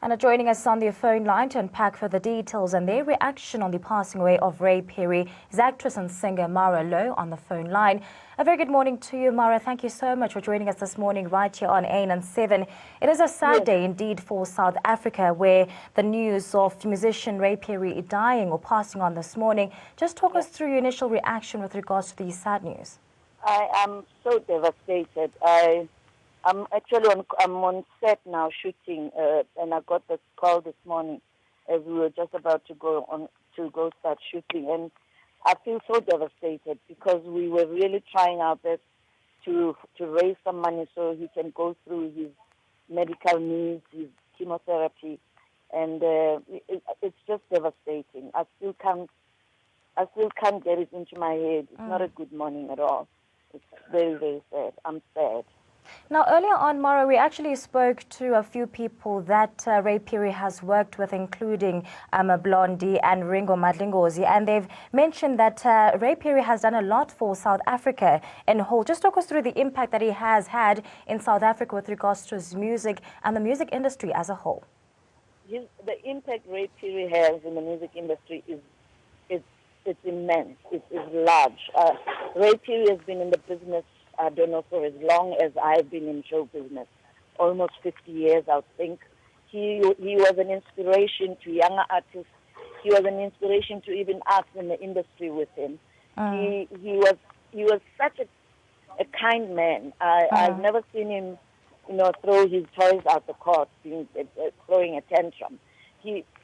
And joining us on the phone line to unpack further details and their reaction on the passing away of Phiri is actress and singer Louw on the phone line. A very good morning to you, Mara. Thank you so much for joining us this morning right here on AIN and 7. It is a sad day indeed for South Africa, where the news of musician Phiri dying or passing on this morning. Just talk us through your initial reaction with regards to the sad news. I am so devastated. I'm actually on set now shooting, and I got this call this morning as we were just about to go start shooting, and I feel so devastated because we were really trying our best to raise some money so he can go through his medical needs, his chemotherapy, and it's just devastating. I still can't get it into my head. It's not a good morning at all. It's very, very sad. I'm sad. Now, earlier on, Mara, we actually spoke to a few people that Phiri has worked with, including Blondie and Ringo Madlingozi, and they've mentioned that Phiri has done a lot for South Africa in whole. Just talk us through the impact that he has had in South Africa with regards to his music and the music industry as a whole. The impact Phiri has in the music industry is immense. It's large. Phiri has been in the business, I don't know, for as long as I've been in show business, almost 50 years, I think. He was an inspiration to younger artists. He was an inspiration to even us in the industry with him. He was such a kind man. I've never seen him, throw his toys out the court, throwing a tantrum.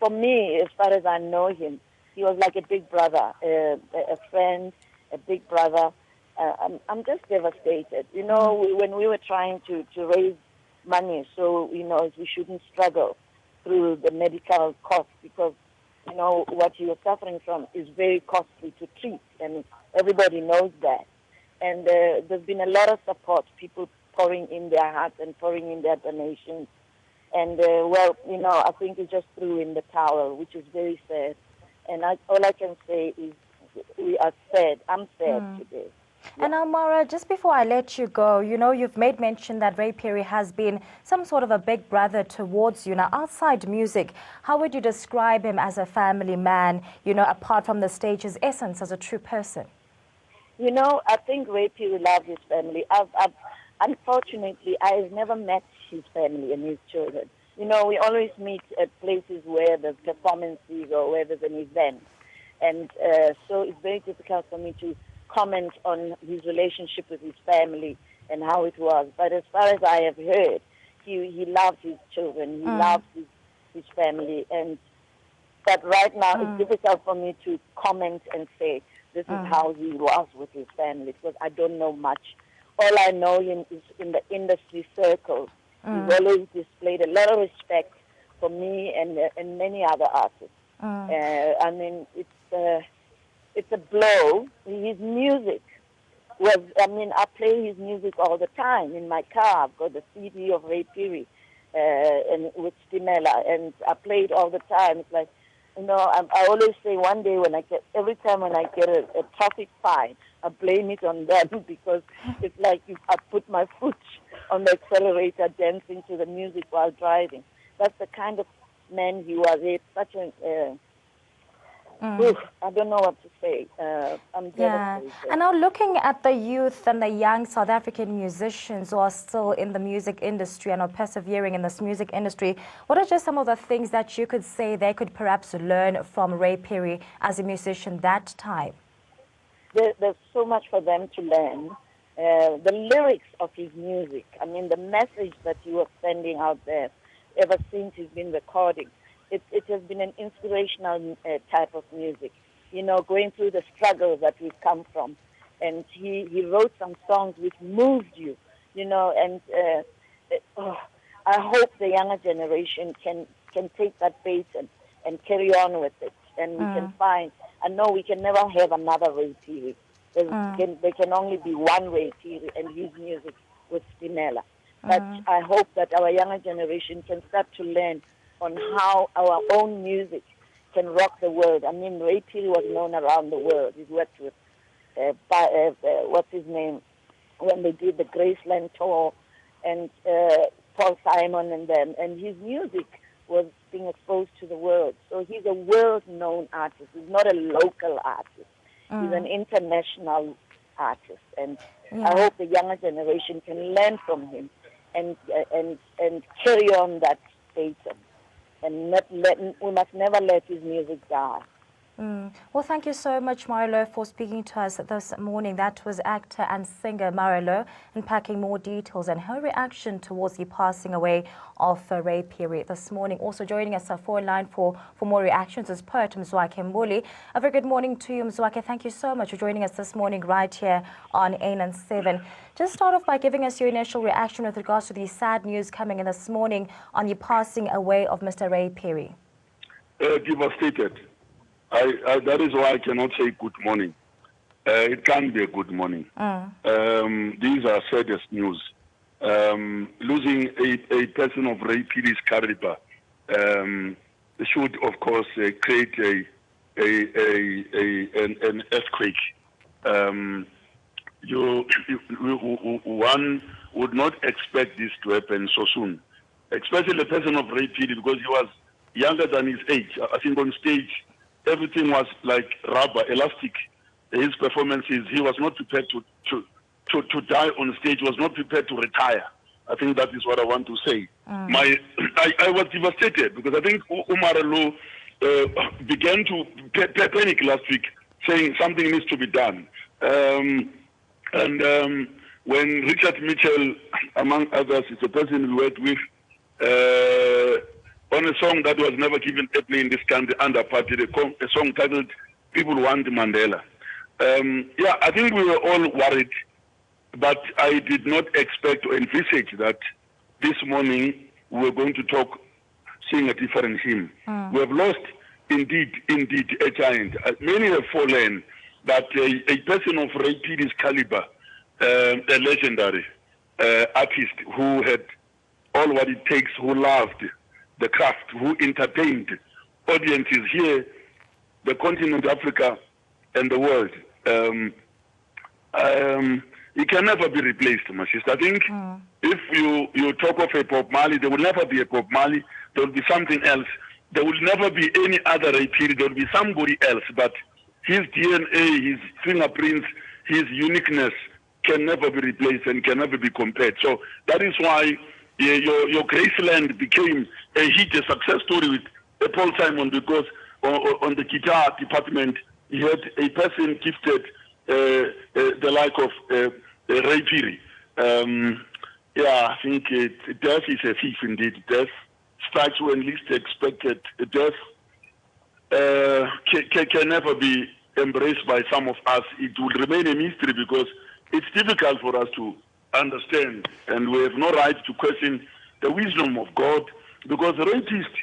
For me, as far as I know him, he was like a big brother, a friend, a big brother. I'm just devastated. When we were trying to raise money so, we shouldn't struggle through the medical costs because, what he was suffering from is very costly to treat, and everybody knows that. And there's been a lot of support, people pouring in their hearts and pouring in their donations. And, I think he just threw in the towel, which is very sad. And all I can say is we are sad. I'm sad today. Yeah. And now, Mara, just before I let you go, you've made mention that Phiri has been some sort of a big brother towards you. Now, outside music, how would you describe him as a family man, apart from the stage, his essence as a true person? I think Phiri loved his family. Unfortunately, I've never met his family and his children. We always meet at places where there's performances or where there's an event. And so it's very difficult for me to comment on his relationship with his family and how it was. But as far as I have heard, he loved his children, he loved his family. But right now it's difficult for me to comment and say this is how he was with his family because I don't know much. All I know him is in the industry circles. He's always displayed a lot of respect for me and many other artists. It's a blow. His music I play his music all the time in my car. I've got the CD of Phiri and with Stimela, and I play it all the time. It's like, I always say one day every time when I get a traffic fine, I blame it on them because it's like if I put my foot on the accelerator dancing to the music while driving. That's the kind of man he was. He's such a... I don't know what to say. I'm devastated. And now looking at the youth and the young South African musicians who are still in the music industry and are persevering in this music industry, what are just some of the things that you could say they could perhaps learn from Phiri as a musician that time? There's so much for them to learn. The lyrics of his music, the message that he was sending out there ever since he's been recording, it has been an inspirational type of music, going through the struggles that we've come from. And he wrote some songs which moved you, and I hope the younger generation can take that baton and carry on with it. And we can find, I know we can never have another Phiri. There can only be one Phiri and his music with Stimela. But I hope that our younger generation can start to learn on how our own music can rock the world. Phiri was known around the world. He worked with, what's his name, when they did the Graceland tour, and Paul Simon and them. And his music was being exposed to the world. So he's a world-known artist. He's not a local artist. He's an international artist. And I hope the younger generation can learn from him and carry on that status. And we must never let his music die. Well, thank you so much, Louw, for speaking to us this morning. That was actor and singer Louw, unpacking more details and her reaction towards the passing away of Ray Phiri this morning. Also joining us phone line for more reactions is poet Mzwakhe Mbuli. A very good morning to you, Mzwakhe. Thank you so much for joining us this morning right here on 8 and 7. Just start off by giving us your initial reaction with regards to the sad news coming in this morning on the passing away of Mr. Ray Phiri. Devastated. That is why I cannot say good morning. It can't be a good morning. These are saddest news. Losing a person of Ray Phiri's caliber should, of course, create an earthquake. One would not expect this to happen so soon, especially a person of Ray Phiri, because he was younger than his age. I think on stage, everything was like rubber, elastic. His performances, he was not prepared to die on stage, was not prepared to retire. I think that is what I want to say. I was devastated because I think Louw began to panic last week, saying something needs to be done. When Richard Mitchell, among others, is a person we worked with, on a song that was never given airplay in this country under party, a song titled People Want Mandela. I think we were all worried, but I did not expect or envisage that this morning we were going to sing a different hymn. We have lost, indeed, a giant. Many have fallen, but a person of Ray Phiri's caliber, a legendary artist who had all what it takes, who loved the craft, who entertained audiences here, the continent of Africa, and the world. He can never be replaced, my sister. I think if you talk of a Bob Marley, there will never be a Bob Marley. There will be something else. There will never be any other Ray Phiri. There will be somebody else. But his DNA, his fingerprints, his uniqueness can never be replaced and can never be compared. So that is why your Graceland became a hit, a success story with Paul Simon, because on the guitar department, he had a person gifted the like of Ray Phiri. I think death is a thief indeed. Death strikes when least expected. Death can never be embraced by some of us. It will remain a mystery because it's difficult for us to understand, and we have no right to question the wisdom of God, because rapists,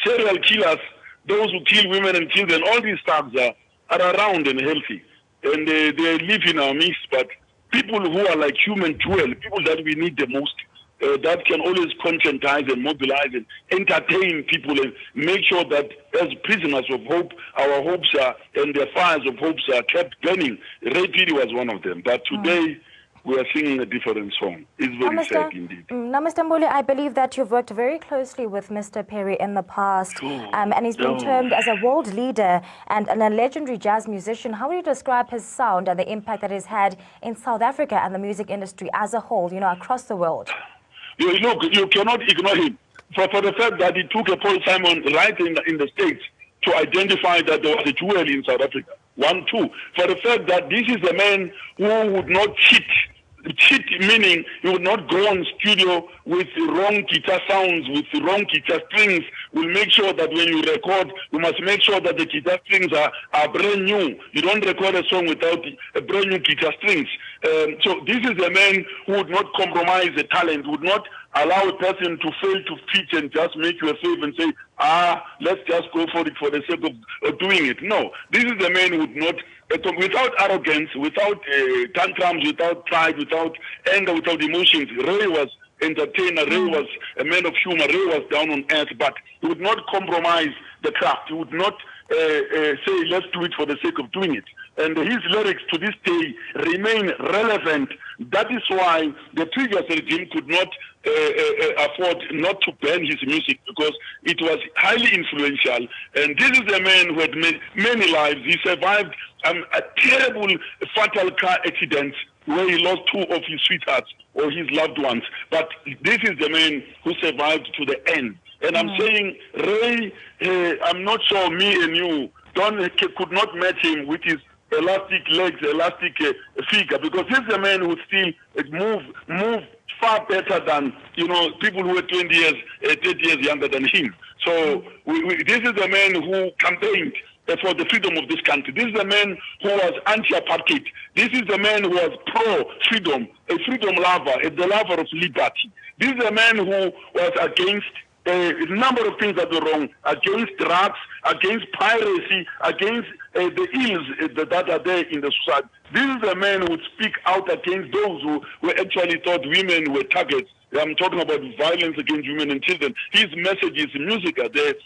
serial killers, those who kill women and children, all these thugs are around and healthy, and they live in our midst. But people who are like human jewel, people that we need the most, that can always conscientize and mobilize and entertain people and make sure that as prisoners of hope, our hopes and the fires of hopes are kept burning. Ray Phiri was one of them. But today, we are singing a different song. It's very sad indeed. Now, Mr. Mbuli, I believe that you've worked very closely with Mr. Phiri in the past, and he's been termed as a world leader and a legendary jazz musician. How would you describe his sound and the impact that he's had in South Africa and the music industry as a whole, across the world? Look, you cannot ignore him. For the fact that he took a Paul Simon right in the States to identify that there was a jewel in South Africa. 1, 2. For the fact that this is a man who would not cheat. Cheat meaning he would not go on studio with the wrong guitar sounds, with the wrong guitar strings. We'll make sure that when you record, you must make sure that the guitar strings are brand new. You don't record a song without a brand new guitar strings. So this is a man who would not compromise the talent, would not allow a person to fail to pitch and just make you a favor and say, let's just go for it for the sake of doing it. No, this is a man who would not, without arrogance, without tantrums, without pride, without anger, without emotions. Ray was entertainer, Ray was a man of humor, Ray was down on earth, but he would not compromise the craft. He would not say, let's do it for the sake of doing it. And his lyrics to this day remain relevant. That is why the previous regime could not afford not to ban his music because it was highly influential. And this is a man who had made many lives. He survived a terrible fatal car accident where he lost two of his sweethearts or his loved ones. But this is the man who survived to the end. And I'm saying, Ray, I'm not sure me and you could not match him with his elastic legs, elastic figure, because he's the man who still move far better than, people who are 20 years, 30 years younger than him. So this is the man who campaigned for the freedom of this country. This is the man who was anti-apartheid. This is the man who was pro-freedom, a freedom lover, the lover of liberty. This is the man who was against a number of things that were wrong, against drugs, against piracy, against the ills that are there in the society. This is the man who would speak out against those who actually thought women were targets. I'm talking about violence against women and children. His message is music.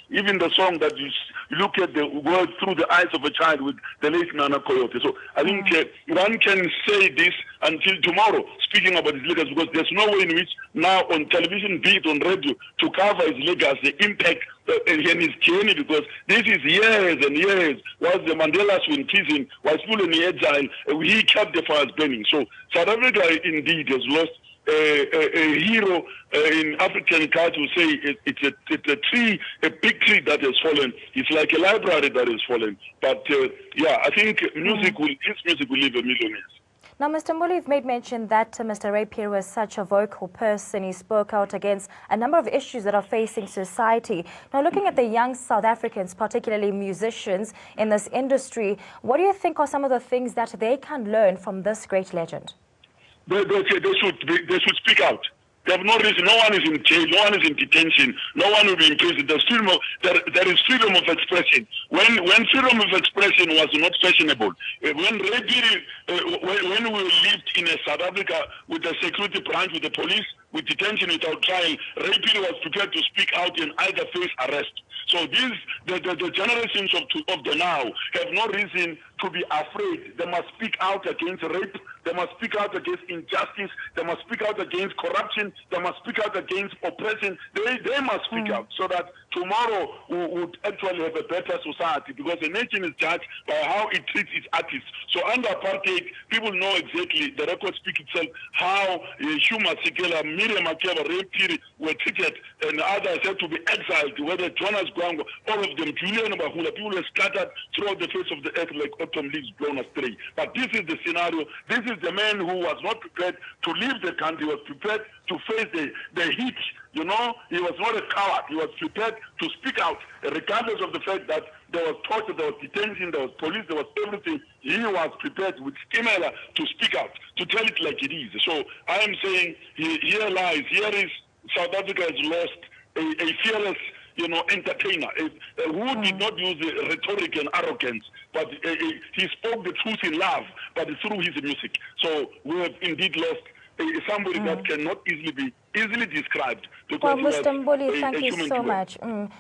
Even the song that you look at the world through the eyes of a child with the late Nana Coyote. So I think one can say this until tomorrow, speaking about his legacy, because there's no way in which now on television, be it on radio, to cover his legacy, the impact and his journey, because this is years and years. Whilst the Mandelas were in prison, whilst people in exile, he kept the fires burning. So South Africa indeed has lost a hero in African culture who say it's a tree, a big tree that has fallen. It's like a library that has fallen. But I think his music will leave a million years. Now, Mr. Mbuli, you've made mention that Mr. Ray Phiri was such a vocal person. He spoke out against a number of issues that are facing society. Now, looking at the young South Africans, particularly musicians in this industry, what do you think are some of the things that they can learn from this great legend? They should speak out. They have no reason. No one is in jail. No one is in detention. No one will be in prison. There is freedom of expression. When freedom of expression was not fashionable, when we lived in South Africa with the security branch, with the police, with detention without trial, Ray Phiri was prepared to speak out and either face arrest. So the generations of the now have no reason to be afraid. They must speak out against rape. They must speak out against injustice. They must speak out against corruption. They must speak out against oppression. They must speak out so that tomorrow we would actually have a better society, because a nation is judged by how it treats its artists. So under apartheid, people know exactly, the record speaks itself, how Hugh Masekela, Miriam Makeba, Ray Phiri were treated, and others had to be exiled, whether Jonas Gwango, all of them, Julian Bahula, people were scattered throughout the face of the earth like autumn leaves blown astray. But this is the scenario. This is the man who was not prepared to leave the country, was prepared to face the heat. He was not a coward. He was prepared to speak out, regardless of the fact that there was torture, there was detention, there was police, there was everything. He was prepared with stimuli to speak out, to tell it like it is. So I am saying, here is South Africa has lost a fearless, entertainer who did not use rhetoric and arrogance, but he spoke the truth in love, but through his music. So we have indeed lost somebody that cannot easily be described. Well, Mr. Mbuli, thank you so much.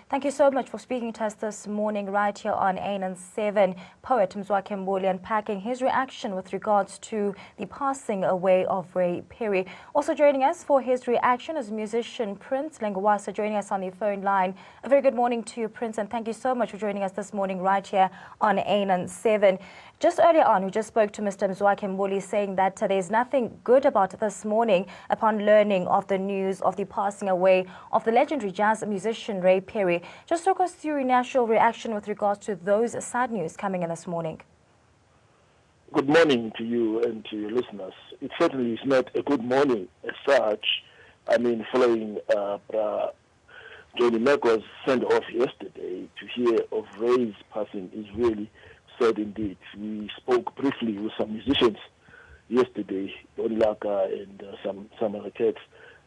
Thank you so much for speaking to us this morning right here on ANN 7. Poet Mzwakhe Mbuli unpacking his reaction with regards to the passing away of Ray Phiri. Also joining us for his reaction is musician Prince Lengwasa, joining us on the phone line. A very good morning to you, Prince, and thank you so much for joining us this morning right here on ANN 7. Just earlier on, we just spoke to Mr. Mzwakhe Mbuli saying that there's nothing good about this morning upon learning of the news of the passing away of the legendary jazz musician Ray Phiri. Just talk us through your initial reaction with regards to those sad news coming in this morning. Good morning to you and to your listeners. It certainly is not a good morning as such. I mean, following Johnny Mac was sent off yesterday, to hear of Ray's passing is really sad indeed. We spoke briefly with some musicians yesterday, Onlaka and some other cats,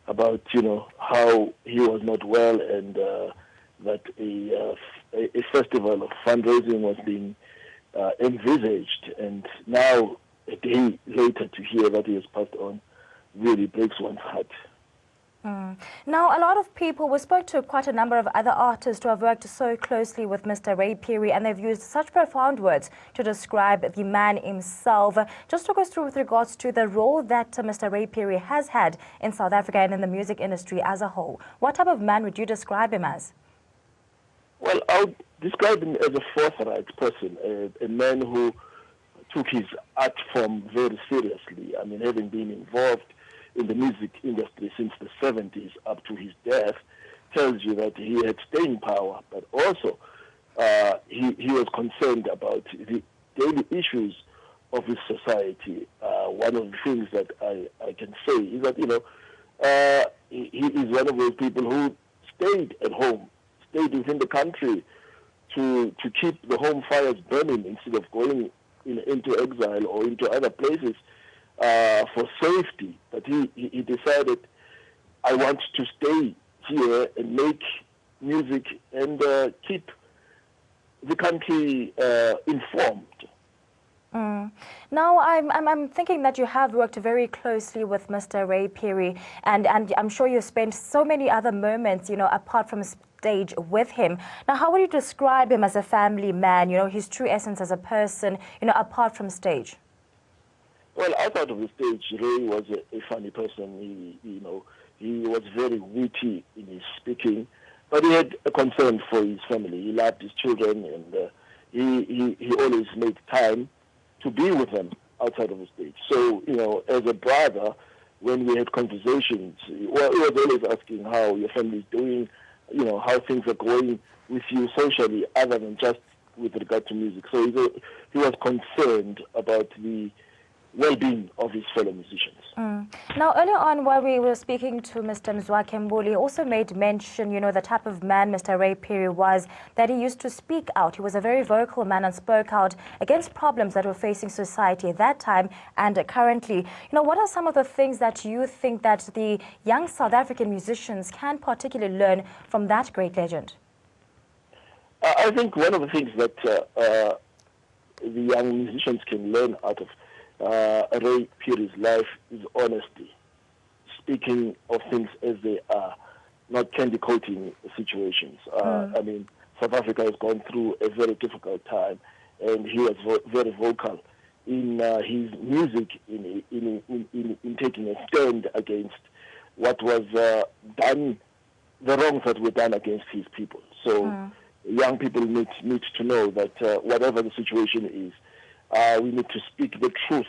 about how he was not well, and that a festival of fundraising was being envisaged, and now a day later to hear that he has passed on really breaks one's heart. Now, a lot of people, we spoke to quite a number of other artists who have worked so closely with Mr. Ray Phiri, and they've used such profound words to describe the man himself. Just talk us through with regards to the role that Mr. Ray Phiri has had in South Africa and in the music industry as a whole. What type of man would you describe him as? Well, I would describe him as a forthright person, a man who took his art form very seriously. I mean, having been involved in the music industry since the 70s up to his death tells you that he had staying power, but also he was concerned about the daily issues of his society. One of the things that I can say is that, he is one of those people who stayed at home, stayed within the country to keep the home fires burning instead of going into exile or into other places for safety. But he decided, I want to stay here and make music and keep the country informed. Now, I'm thinking that you have worked very closely with Mr. Ray Phiri, and I'm sure you spent so many other moments, apart from stage with him. Now, how would you describe him as a family man, his true essence as a person, apart from stage? Well, outside of the stage, Ray was a funny person. He was very witty in his speaking, but he had a concern for his family. He loved his children, and he always made time to be with them outside of the stage. So, as a brother, when we had conversations, he was always asking how your family is doing, how things are going with you socially, other than just with regard to music. So he was concerned about the well-being of his fellow musicians. Now, earlier on, while we were speaking to Mr. Mzwakhe, Mbuli also made mention, the type of man Mr. Ray Phiri was, that he used to speak out. He was a very vocal man and spoke out against problems that were facing society at that time and currently. What are some of the things that you think that the young South African musicians can particularly learn from that great legend? I think one of the things that the young musicians can learn out of Ray Phiri's life is honesty, speaking of things as they are, not candy-coating situations. I mean, South Africa has gone through a very difficult time, and he was very vocal in his music, in taking a stand against what was done, the wrongs that were done against his people. So young people need to know that whatever the situation is, we need to speak the truth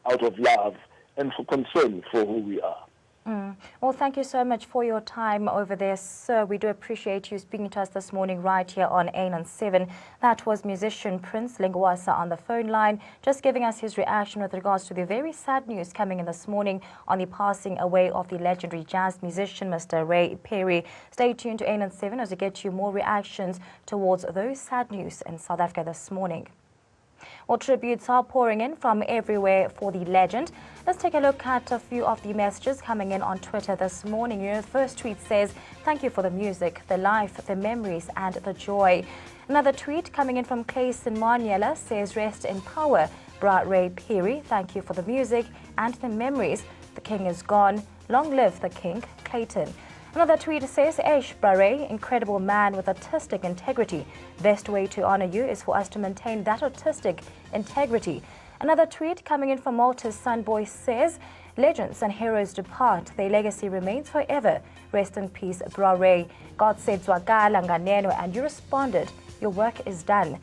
out of love and for concern for who we are. Well, thank you so much for your time over there, sir. We do appreciate you speaking to us this morning right here on 8 and 7. That was musician Prince Lingwasa on the phone line, just giving us his reaction with regards to the very sad news coming in this morning on the passing away of the legendary jazz musician, Mr. Ray Phiri. Stay tuned to 8 and 7 as we get you more reactions towards those sad news in South Africa this morning. Well, tributes are pouring in from everywhere for the legend. Let's take a look at a few of the messages coming in on Twitter this morning. The first tweet says, "Thank you for the music, the life, the memories and the joy." Another tweet coming in from Clayson Marniela says, "Rest in power, Bra Ray Phiri. Thank you for the music and the memories. The king is gone. Long live the king, Clayton." Another tweet says, "Eish, Bra Ray, incredible man with artistic integrity. Best way to honor you is for us to maintain that artistic integrity." Another tweet coming in from Malta's Sunboy says, "Legends and heroes depart. Their legacy remains forever. Rest in peace, Bra Ray. God said zwakala nganeno and you responded. Your work is done."